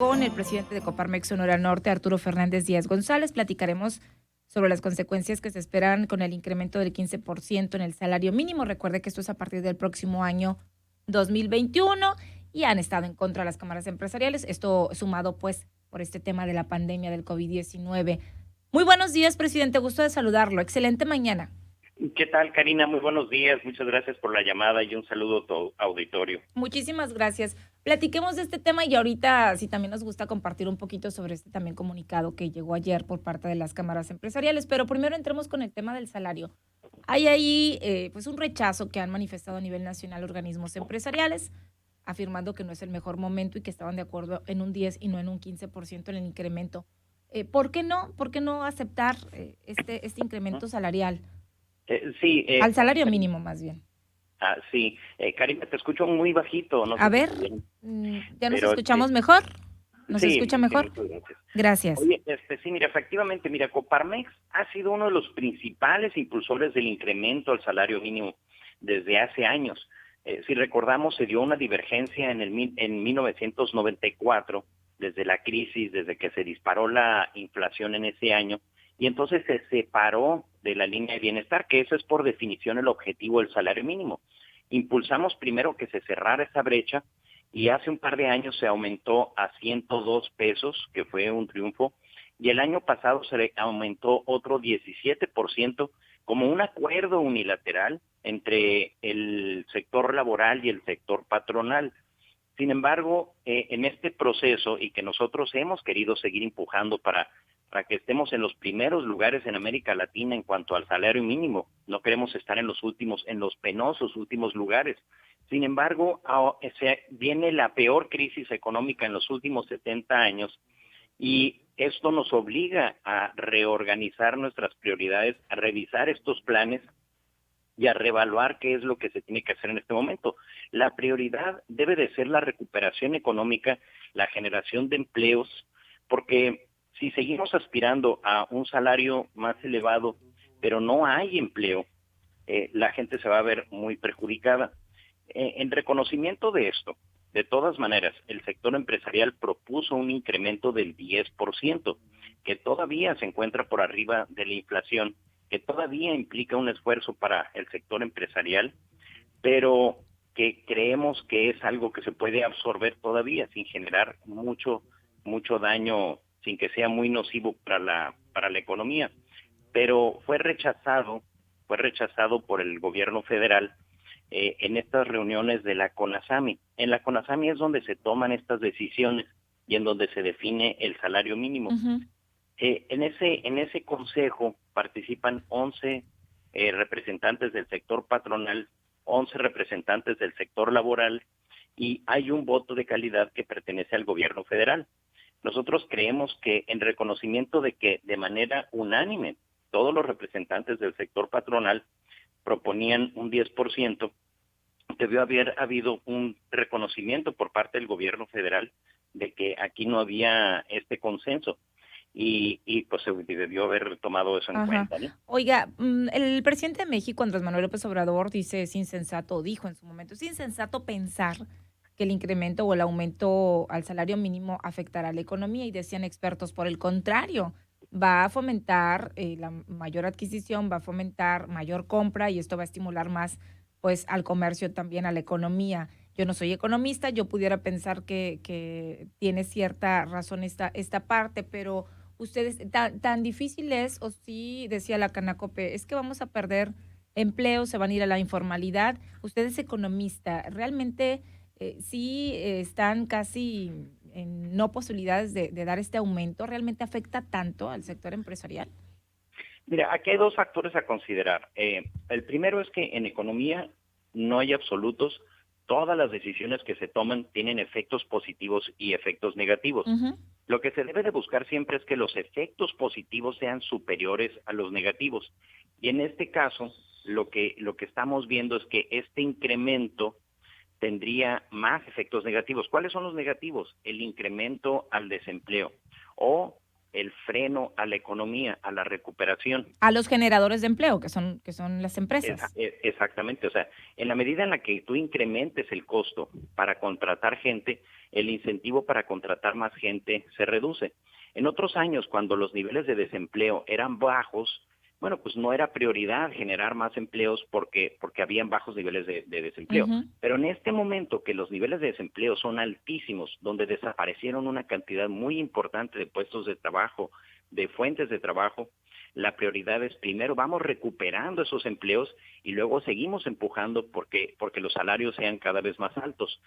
Con el presidente de Coparmex Sonora Norte, Arturo Fernández Díaz González. Platicaremos sobre las consecuencias que se esperan con el incremento del 15% en el salario mínimo. Recuerde que esto es a partir del próximo año 2021 y han estado en contra las cámaras empresariales. Esto sumado pues por este tema de la pandemia del COVID-19. Muy buenos días, presidente. Gusto de saludarlo. Excelente mañana. ¿Qué tal, Karina? Muy buenos días. Muchas gracias por la llamada y un saludo a tu auditorio. Muchísimas gracias. Platiquemos de este tema y ahorita si también nos gusta compartir un poquito sobre este también comunicado que llegó ayer por parte de las cámaras empresariales, pero primero entremos con el tema del salario. Hay ahí pues un rechazo que han manifestado a nivel nacional organismos empresariales, afirmando que no es el mejor momento y que estaban de acuerdo en un 10 y no en un 15% en el incremento. ¿Por qué no? ¿Por qué no aceptar este incremento salarial? Sí, Al salario mínimo más bien. sí. Karina, te escucho muy bajito, no A sé si ver, está bien, ¿ya nos pero escuchamos mejor? ¿Nos sí, escucha sí, mejor? muchas gracias. Gracias. Oye, sí, mira, efectivamente, mira, Coparmex ha sido uno de los principales impulsores del incremento al salario mínimo desde hace años. Si recordamos, se dio una divergencia en 1994, desde la crisis, desde que se disparó la inflación en ese año, y entonces se separó de la línea de bienestar, que eso es por definición el objetivo del salario mínimo. Impulsamos primero que se cerrara esa brecha y hace un par de años se aumentó a 102 pesos, que fue un triunfo, y el año pasado se le aumentó otro 17% como un acuerdo unilateral entre el sector laboral y el sector patronal. Sin embargo, en este proceso y que nosotros hemos querido seguir empujando para que estemos en los primeros lugares en América Latina en cuanto al salario mínimo, no queremos estar en los últimos, en los penosos últimos lugares. Sin embargo, viene la peor crisis económica en los últimos 70 años y esto nos obliga a reorganizar nuestras prioridades, a revisar estos planes y a reevaluar qué es lo que se tiene que hacer en este momento. La prioridad debe de ser la recuperación económica, la generación de empleos, porque si seguimos aspirando a un salario más elevado, pero no hay empleo, la gente se va a ver muy perjudicada. En reconocimiento de esto, de todas maneras, el sector empresarial propuso un incremento del 10%, que todavía se encuentra por arriba de la inflación, que todavía implica un esfuerzo para el sector empresarial, pero que creemos que es algo que se puede absorber todavía sin generar mucho daño, sin que sea muy nocivo para la economía. Pero fue rechazado por el gobierno federal en estas reuniones de la CONASAMI. En la CONASAMI es donde se toman estas decisiones y en donde se define el salario mínimo. Ujú. En ese consejo participan 11 representantes del sector patronal, 11 representantes del sector laboral y hay un voto de calidad que pertenece al gobierno federal. Nosotros creemos que en reconocimiento de que de manera unánime todos los representantes del sector patronal proponían un 10%, debió haber habido un reconocimiento por parte del gobierno federal de que aquí no había este consenso y pues se debió haber tomado eso en Ajá. cuenta, ¿no? Oiga, el presidente de México, Andrés Manuel López Obrador, dice es insensato, dijo en su momento, es insensato pensar que el incremento o el aumento al salario mínimo afectará a la economía y decían expertos, por el contrario, va a fomentar la mayor adquisición, va a fomentar mayor compra y esto va a estimular más pues al comercio también, a la economía. Yo no soy economista, yo pudiera pensar que tiene cierta razón esta parte, pero ustedes, tan difícil es, o sí, decía la Canacope, es que vamos a perder empleo, se van a ir a la informalidad. Usted es economista, realmente sí están casi en no posibilidades de dar este aumento, ¿realmente afecta tanto al sector empresarial? Mira, aquí hay dos factores a considerar. El primero es que en economía no hay absolutos. Todas las decisiones que se toman tienen efectos positivos y efectos negativos. Ujú. Lo que se debe de buscar siempre es que los efectos positivos sean superiores a los negativos. Y en este caso, lo que estamos viendo es que este incremento tendría más efectos negativos. ¿Cuáles son los negativos? El incremento al desempleo o el freno a la economía, a la recuperación. A los generadores de empleo, que son las empresas. Exactamente, o sea, en la medida en la que tú incrementes el costo para contratar gente, el incentivo para contratar más gente se reduce. En otros años, cuando los niveles de desempleo eran bajos, bueno, pues no era prioridad generar más empleos porque habían bajos niveles de desempleo. Ujú. Pero en este momento que los niveles de desempleo son altísimos, donde desaparecieron una cantidad muy importante de puestos de trabajo, de fuentes de trabajo, la prioridad es primero vamos recuperando esos empleos y luego seguimos empujando porque los salarios sean cada vez más altos.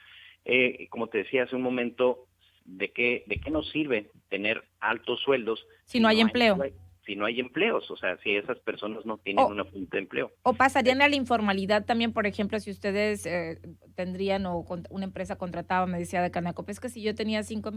Como te decía hace un momento, ¿de qué nos sirve tener altos sueldos Si no hay empleo. si no hay empleos? O sea, si esas personas no tienen O una fuente de empleo. o Eh, pasarían a la informalidad también, por ejemplo, si ustedes, tendrían o una empresa contrataba, me decía de Canaco, pues, que si yo tenía 5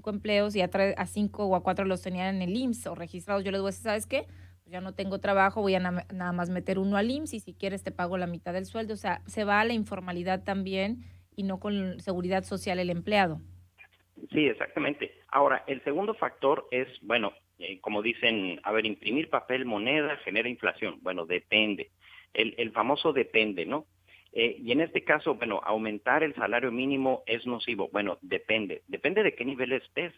empleos y a 5 o a 4 los tenían en el IMSS o registrados, yo les digo: "¿Sabes qué? Pues ya no tengo trabajo, voy a nada más meter uno al IMSS y si quieres te pago la mitad del sueldo". O sea, se va a la informalidad también y no con seguridad social el empleado. Sí, exactamente. Ahora, el segundo factor es, bueno, como dicen, a ver, imprimir papel moneda genera inflación. Bueno, depende. El famoso depende, ¿no? Y en este caso, bueno, aumentar el salario mínimo es nocivo. Bueno, depende. Depende de qué nivel estés.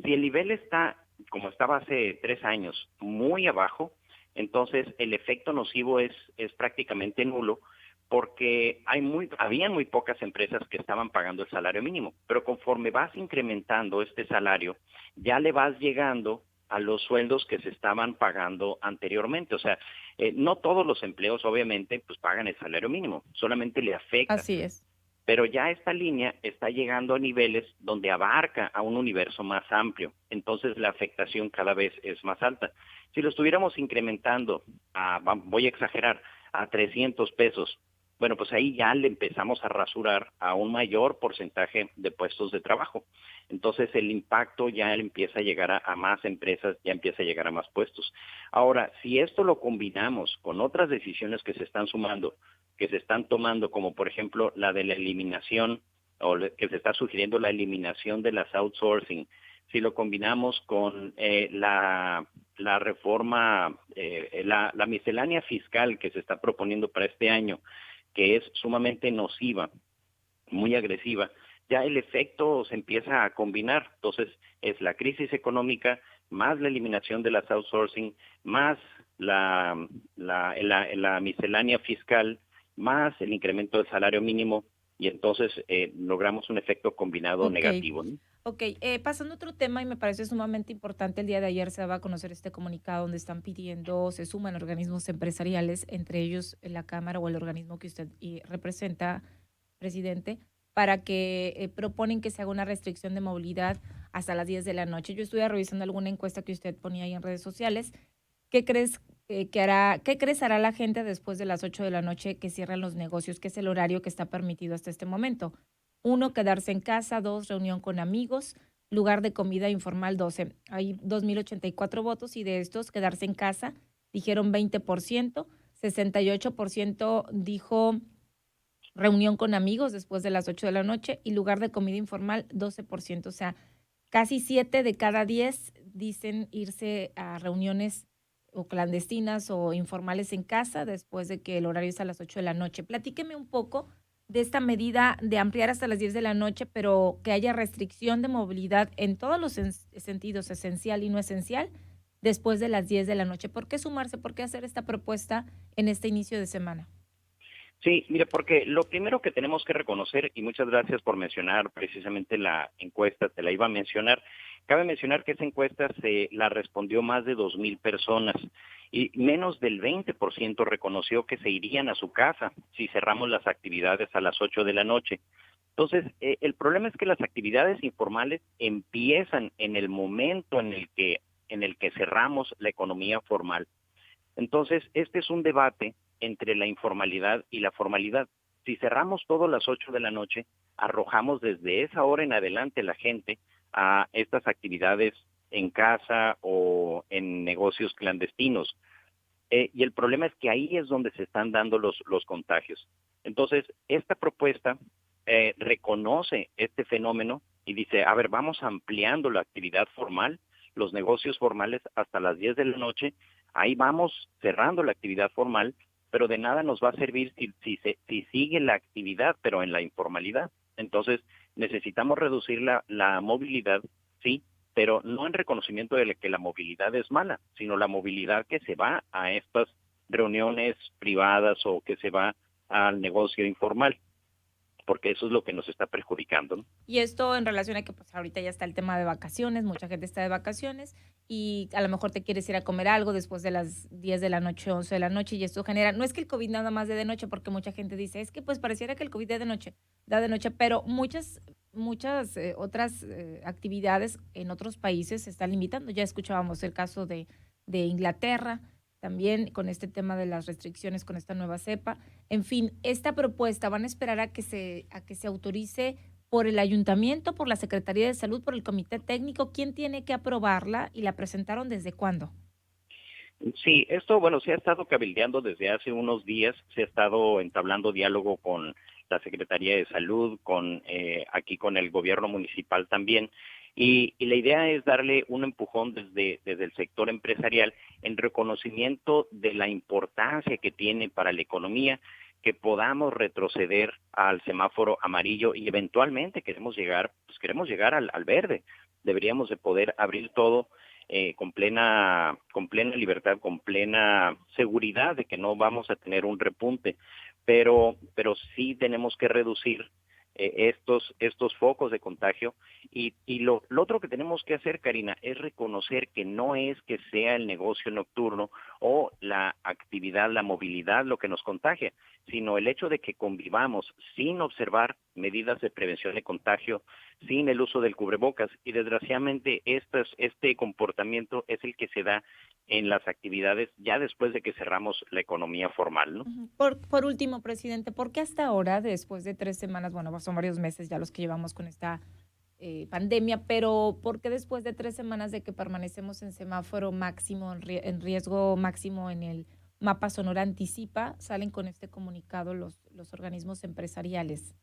Si el nivel está, como estaba hace 3 años, muy abajo, entonces el efecto nocivo es prácticamente nulo porque habían muy pocas empresas que estaban pagando el salario mínimo, pero conforme vas incrementando este salario, ya le vas llegando a los sueldos que se estaban pagando anteriormente. O sea, no todos los empleos, obviamente, pues pagan el salario mínimo, solamente le afecta. Así es. Pero ya esta línea está llegando a niveles donde abarca a un universo más amplio, entonces la afectación cada vez es más alta. Si lo estuviéramos incrementando voy a exagerar, a 300 pesos, bueno, pues ahí ya le empezamos a rasurar a un mayor porcentaje de puestos de trabajo. Entonces el impacto ya empieza a llegar a más empresas, ya empieza a llegar a más puestos. Ahora, si esto lo combinamos con otras decisiones que se están sumando, que se están tomando, como por ejemplo la de la eliminación, que se está sugiriendo la eliminación de las outsourcing, si lo combinamos con la reforma, la miscelánea fiscal que se está proponiendo para este año, que es sumamente nociva, muy agresiva, ya el efecto se empieza a combinar. Entonces, es la crisis económica, más la eliminación de las outsourcing, más la miscelánea fiscal, más el incremento del salario mínimo, y entonces logramos un efecto combinado Okey. negativo, ¿no? Okey, pasando a otro tema, y me parece sumamente importante, el día de ayer se daba a conocer este comunicado donde están pidiendo, se suman organismos empresariales, entre ellos la Cámara o el organismo que usted representa, presidente, para que proponen que se haga una restricción de movilidad hasta las 10 de la noche. Yo estuve revisando alguna encuesta que usted ponía ahí en redes sociales. ¿Qué crees qué crees hará la gente después de las 8 de la noche que cierran los negocios, que es el horario que está permitido hasta este momento? Uno, quedarse en casa. Dos, reunión con amigos. Lugar de comida informal, 12. Hay 2,084 votos y de estos, quedarse en casa, dijeron 20%. 68% dijo reunión con amigos después de las 8 de la noche y lugar de comida informal, 12%. O sea, casi 7 de cada 10 dicen irse a reuniones o clandestinas o informales en casa después de que el horario es a las 8 de la noche. Platíqueme un poco de esta medida de ampliar hasta las 10 de la noche, pero que haya restricción de movilidad en todos los sentidos, esencial y no esencial, después de las 10 de la noche. ¿Por qué sumarse? ¿Por qué hacer esta propuesta en este inicio de semana? Sí, mire, porque lo primero que tenemos que reconocer, y muchas gracias por mencionar precisamente la encuesta, te la iba a mencionar, cabe mencionar que esa encuesta se la respondió más de 2,000 personas y menos del 20% reconoció que se irían a su casa si cerramos las actividades a las 8 de la noche. Entonces, el problema es que las actividades informales empiezan en el momento en el que cerramos la economía formal. Entonces, este es un debate entre la informalidad y la formalidad. Si cerramos todo a las 8 de la noche, arrojamos desde esa hora en adelante la gente a estas actividades en casa o en negocios clandestinos. Y el problema es que ahí es donde se están dando los contagios. Entonces, esta propuesta reconoce este fenómeno y dice, a ver, vamos ampliando la actividad formal, los negocios formales hasta las 10 de la noche, ahí vamos cerrando la actividad formal, pero de nada nos va a servir si sigue la actividad, pero en la informalidad. Entonces, necesitamos reducir la movilidad, sí, pero no en reconocimiento de que la movilidad es mala, sino la movilidad que se va a estas reuniones privadas o que se va al negocio informal, porque eso es lo que nos está perjudicando, ¿no? Y esto en relación a que pues ahorita ya está el tema de vacaciones, mucha gente está de vacaciones y a lo mejor te quieres ir a comer algo después de las 10 de la noche, 11 de la noche y esto genera, no es que el COVID nada más de noche, porque mucha gente dice, es que pues pareciera que el COVID da de noche, pero muchas otras actividades en otros países se están limitando. Ya escuchábamos el caso de Inglaterra, también con este tema de las restricciones con esta nueva cepa. En fin, esta propuesta van a esperar a que se autorice por el ayuntamiento, por la Secretaría de Salud, por el comité técnico. ¿Quién tiene que aprobarla y la presentaron desde cuándo? Sí, esto, bueno, se ha estado cabildeando desde hace unos días, se ha estado entablando diálogo con la Secretaría de Salud, con aquí con el gobierno municipal también, y la idea es darle un empujón desde el sector empresarial en reconocimiento de la importancia que tiene para la economía, que podamos retroceder al semáforo amarillo y eventualmente queremos llegar al verde. Deberíamos de poder abrir todo con plena libertad, con plena seguridad de que no vamos a tener un repunte, pero sí tenemos que reducir estos focos de contagio y lo otro que tenemos que hacer, Karina, es reconocer que no es que sea el negocio nocturno o la actividad, la movilidad lo que nos contagia, sino el hecho de que convivamos sin observar medidas de prevención de contagio, sin el uso del cubrebocas y desgraciadamente este comportamiento es el que se da en las actividades ya después de que cerramos la economía formal, ¿no? Ujú. Por último, presidente, ¿por qué hasta ahora, después de 3 semanas, bueno, son varios meses ya los que llevamos con esta pandemia, pero por qué después de 3 semanas de que permanecemos en semáforo máximo, en riesgo máximo en el mapa Sonora Anticipa, salen con este comunicado los organismos empresariales?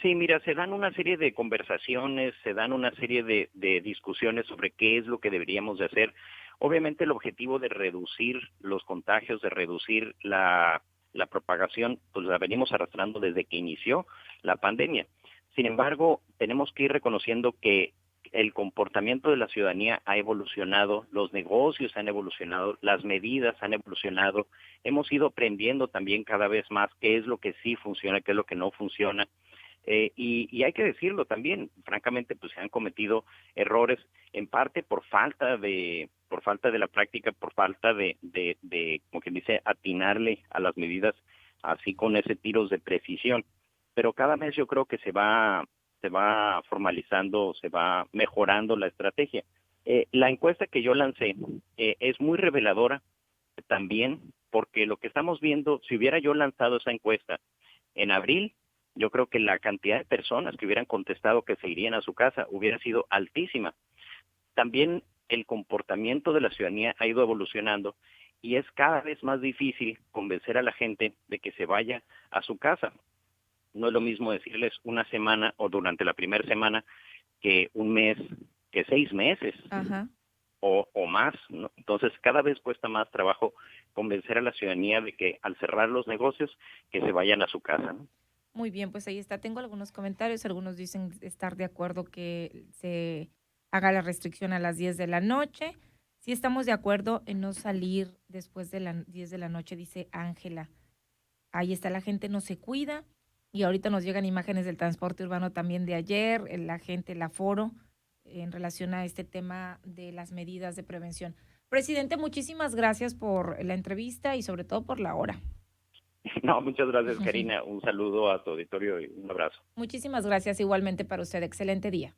Sí, mira, se dan una serie de conversaciones, se dan una serie de discusiones sobre qué es lo que deberíamos de hacer. Obviamente el objetivo de reducir los contagios, de reducir la propagación, pues la venimos arrastrando desde que inició la pandemia. Sin embargo, tenemos que ir reconociendo que el comportamiento de la ciudadanía ha evolucionado, los negocios han evolucionado, las medidas han evolucionado, hemos ido aprendiendo también cada vez más qué es lo que sí funciona, qué es lo que no funciona. Y hay que decirlo también, francamente, pues se han cometido errores en parte por falta de la práctica, por falta de, como quien dice, atinarle a las medidas así con ese tiros de precisión. Pero cada mes yo creo que se va formalizando, se va mejorando la estrategia. La encuesta que yo lancé es muy reveladora también, porque lo que estamos viendo, si hubiera yo lanzado esa encuesta en abril, yo creo que la cantidad de personas que hubieran contestado que se irían a su casa hubiera sido altísima. También el comportamiento de la ciudadanía ha ido evolucionando y es cada vez más difícil convencer a la gente de que se vaya a su casa. No es lo mismo decirles una semana o durante la primera semana que un mes, que 6 meses Ajá. o más, ¿no? Entonces cada vez cuesta más trabajo convencer a la ciudadanía de que al cerrar los negocios que se vayan a su casa, ¿no? Muy bien, pues ahí está. Tengo algunos comentarios. Algunos dicen estar de acuerdo que se haga la restricción a las 10 de la noche. Sí estamos de acuerdo en no salir después de las 10 de la noche, dice Ángela. Ahí está, la gente no se cuida. Y ahorita nos llegan imágenes del transporte urbano también de ayer, la gente, el aforo, en relación a este tema de las medidas de prevención. Presidente, muchísimas gracias por la entrevista y sobre todo por la hora. No, muchas gracias, Karina. Un saludo a tu auditorio y un abrazo. Muchísimas gracias igualmente para usted. Excelente día.